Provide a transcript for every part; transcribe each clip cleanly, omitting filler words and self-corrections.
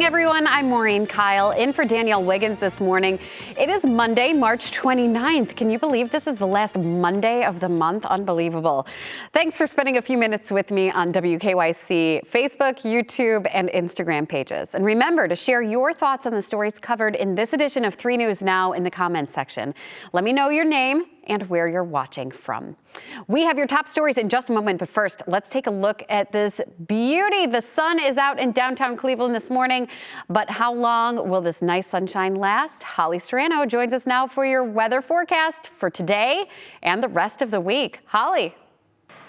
everyone. I'm Maureen Kyle, in for Danielle Wiggins this morning. It is Monday, March 29th. Can you believe this is the last Monday of the month? Unbelievable. Thanks for spending a few minutes with me on WKYC Facebook, YouTube, and Instagram pages. And remember to share your thoughts on the stories covered in this edition of 3 News Now in the comments section. Let me know your name and where you're watching from. We have your top stories in just a moment, but first, let's take a look at this beauty. The sun is out in downtown Cleveland this morning, but how long will this nice sunshine last? Holly Strano joins us now for your weather forecast for today and the rest of the week. Holly.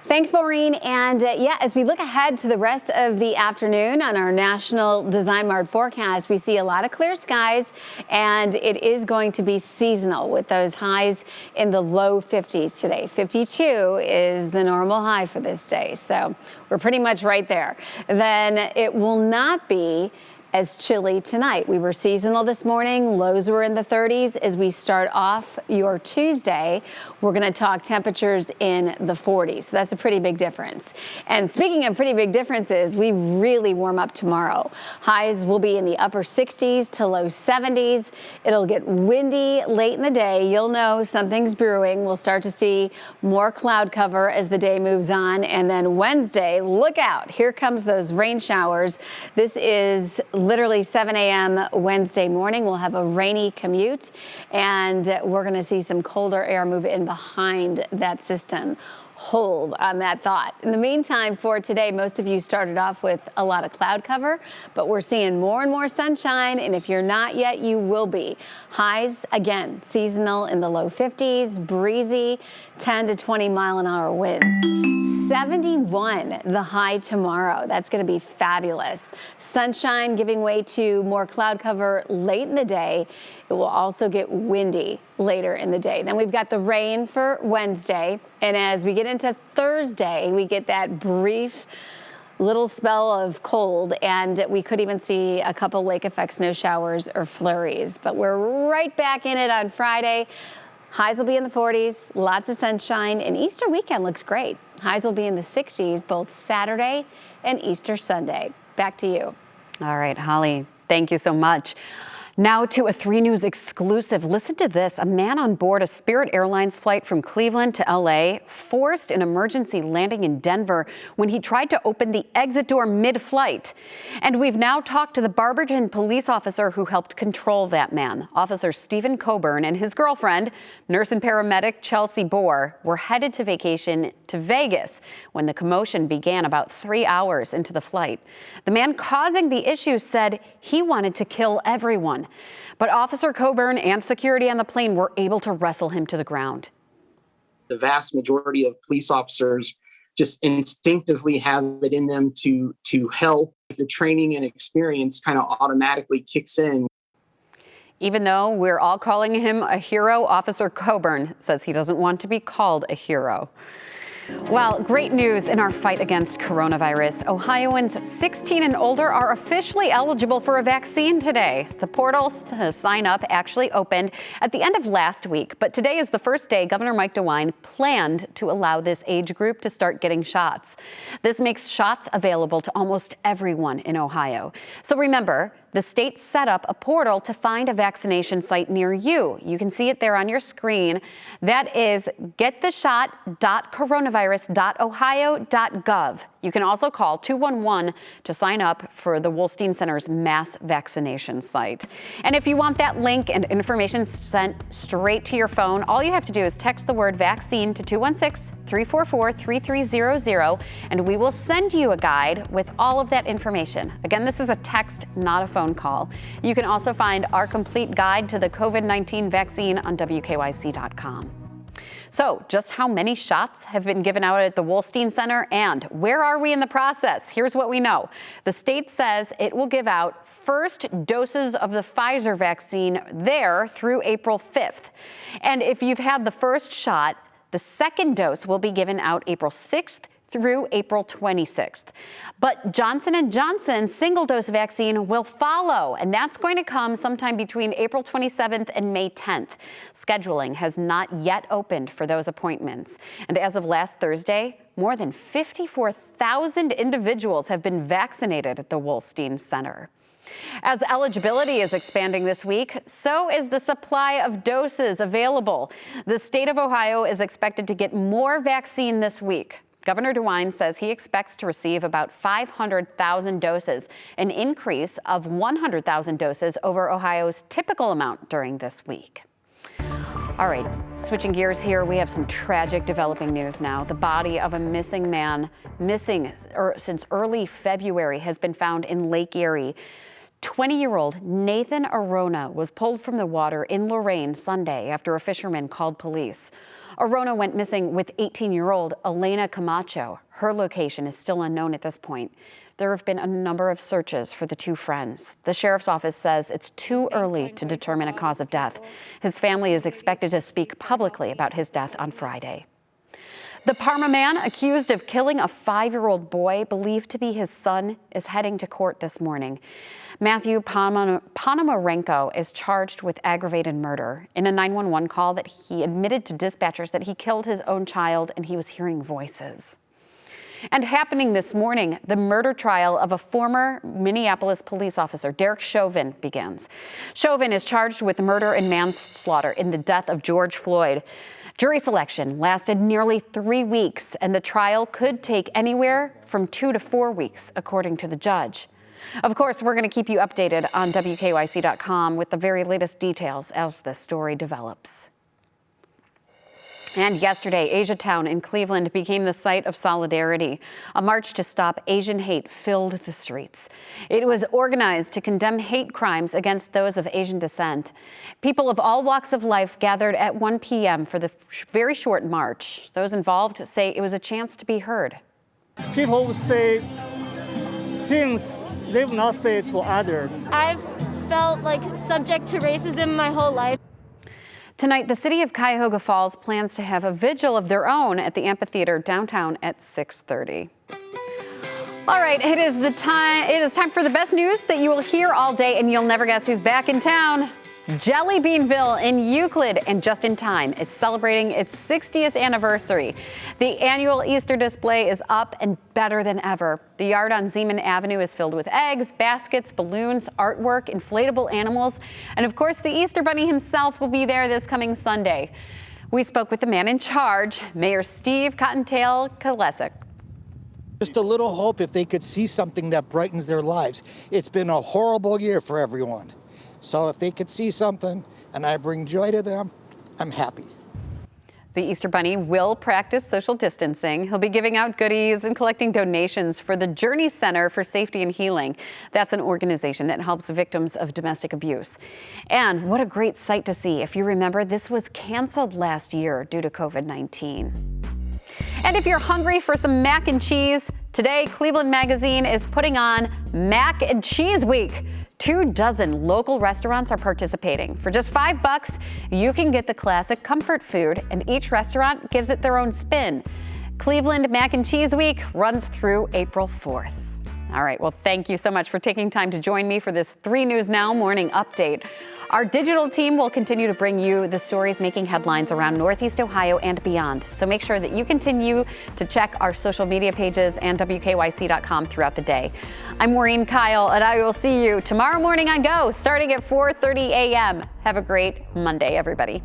Thanks, Maureen. And as we look ahead to the rest of the afternoon on our National Design Mart forecast, we see a lot of clear skies, and it is going to be seasonal with those highs in the low 50s today. 52 is the normal high for this day, so we're pretty much right there. Then it will not be as chilly tonight. We were seasonal this morning. Lows were in the 30s. As we start off your Tuesday, we're going to talk temperatures in the 40s. So that's a pretty big difference. And speaking of pretty big differences, we really warm up tomorrow. Highs will be in the upper 60s to low 70s. It'll get windy late in the day. You'll know something's brewing. We'll start to see more cloud cover as the day moves on. And then Wednesday, look out. Here comes those rain showers. This is literally 7 a.m. Wednesday morning. We'll have a rainy commute, and we're going to see some colder air move in behind that system. Hold on that thought. In the meantime, for today, most of you started off with a lot of cloud cover, but we're seeing more and more sunshine, and if you're not yet, you will be. Highs, again, seasonal in the low 50s, breezy, 10 to 20 mile an hour winds. 71 the high tomorrow. That's going to be fabulous. Sunshine giving way to more cloud cover late in the day. It will also get windy later in the day. Then we've got the rain for Wednesday, and as we get into Thursday, we get that brief little spell of cold, and we could even see a couple lake effect snow showers or flurries. But we're right back in it on Friday. Highs will be in the 40s, lots of sunshine, and Easter weekend looks great. Highs will be in the 60s both Saturday and Easter Sunday. Back to you. All right, Holly, thank you so much. Now to a 3 News exclusive. Listen to this. A man on board a Spirit Airlines flight from Cleveland to LA forced an emergency landing in Denver when he tried to open the exit door mid-flight. And we've now talked to the Barberton police officer who helped control that man. Officer Stephen Coburn and his girlfriend, nurse and paramedic Chelsea Bohr, were headed to vacation to Vegas when the commotion began about 3 hours into the flight. The man causing the issue said he wanted to kill everyone. But Officer Coburn and security on the plane were able to wrestle him to the ground. The vast majority of police officers just instinctively have it in them to help. The training and experience kind of automatically kicks in. Even though we're all calling him a hero, Officer Coburn says he doesn't want to be called a hero. Well, great news in our fight against coronavirus. Ohioans 16 and older are officially eligible for a vaccine today. The portals to sign up actually opened at the end of last week, but today is the first day Governor Mike DeWine planned to allow this age group to start getting shots. This makes shots available to almost everyone in Ohio. So remember, the state set up a portal to find a vaccination site near you. You can see it there on your screen. That is gettheshot.coronavirus.ohio.gov. You can also call 211 to sign up for the Wolstein Center's mass vaccination site. And if you want that link and information sent straight to your phone, all you have to do is text the word vaccine to 216-344-3300, and we will send you a guide with all of that information. Again, this is a text, not a phone call. You can also find our complete guide to the COVID-19 vaccine on WKYC.com. So just how many shots have been given out at the Wolstein Center, and where are we in the process? Here's what we know. The state says it will give out first doses of the Pfizer vaccine there through April 5th. And if you've had the first shot, the second dose will be given out April 6th through April 26th. But Johnson & Johnson's single-dose vaccine will follow, and that's going to come sometime between April 27th and May 10th. Scheduling has not yet opened for those appointments. And as of last Thursday, more than 54,000 individuals have been vaccinated at the Wolstein Center. As eligibility is expanding this week, so is the supply of doses available. The state of Ohio is expected to get more vaccine this week. Governor DeWine says he expects to receive about 500,000 doses, an increase of 100,000 doses over Ohio's typical amount during this week. All right, switching gears here, we have some tragic developing news now. The body of a missing man, since early February, has been found in Lake Erie. 20-year-old Nathan Arona was pulled from the water in Lorain Sunday after a fisherman called police. Arona went missing with 18-year-old Elena Camacho. Her location is still unknown at this point. There have been a number of searches for the two friends. The sheriff's office says it's too early to determine a cause of death. His family is expected to speak publicly about his death on Friday. The Parma man accused of killing a 5-year-old boy believed to be his son is heading to court this morning. Matthew Ponomarenko is charged with aggravated murder. In a 911 call that he admitted to dispatchers that he killed his own child and he was hearing voices. And happening this morning, the murder trial of a former Minneapolis police officer, Derek Chauvin, begins. Chauvin is charged with murder and manslaughter in the death of George Floyd. Jury selection lasted nearly 3 weeks, and the trial could take anywhere from 2 to 4 weeks, according to the judge. Of course, we're going to keep you updated on WKYC.com with the very latest details as this story develops. And yesterday, Asiatown in Cleveland became the site of solidarity. A march to stop Asian hate filled the streets. It was organized to condemn hate crimes against those of Asian descent. People of all walks of life gathered at 1 p.m. for the very short march. Those involved say it was a chance to be heard. People would say things they would not say to others. I've felt like subject to racism my whole life. Tonight, the city of Cuyahoga Falls plans to have a vigil of their own at the amphitheater downtown at 6:30. All right, it is time for the best news that you will hear all day, and you'll never guess who's back in town. Jelly Beanville in Euclid, and just in time. It's celebrating its 60th anniversary. The annual Easter display is up and better than ever. The yard on Zeman Avenue is filled with eggs, baskets, balloons, artwork, inflatable animals, and of course the Easter Bunny himself will be there this coming Sunday. We spoke with the man in charge, Mayor Steve Cottontail Kalesic. Just a little hope if they could see something that brightens their lives. It's been a horrible year for everyone. So if they could see something and I bring joy to them, I'm happy. The Easter Bunny will practice social distancing. He'll be giving out goodies and collecting donations for the Journey Center for Safety and Healing. That's an organization that helps victims of domestic abuse. And what a great sight to see. If you remember, this was canceled last year due to COVID-19. And if you're hungry for some mac and cheese, today Cleveland Magazine is putting on Mac and Cheese Week. 24 local restaurants are participating. For just $5, you can get the classic comfort food, and each restaurant gives it their own spin. Cleveland Mac and Cheese Week runs through April 4th. All right, well, thank you so much for taking time to join me for this 3 News Now morning update. Our digital team will continue to bring you the stories making headlines around Northeast Ohio and beyond. So make sure that you continue to check our social media pages and WKYC.com throughout the day. I'm Maureen Kyle, and I will see you tomorrow morning on Go, starting at 4:30 a.m. Have a great Monday, everybody.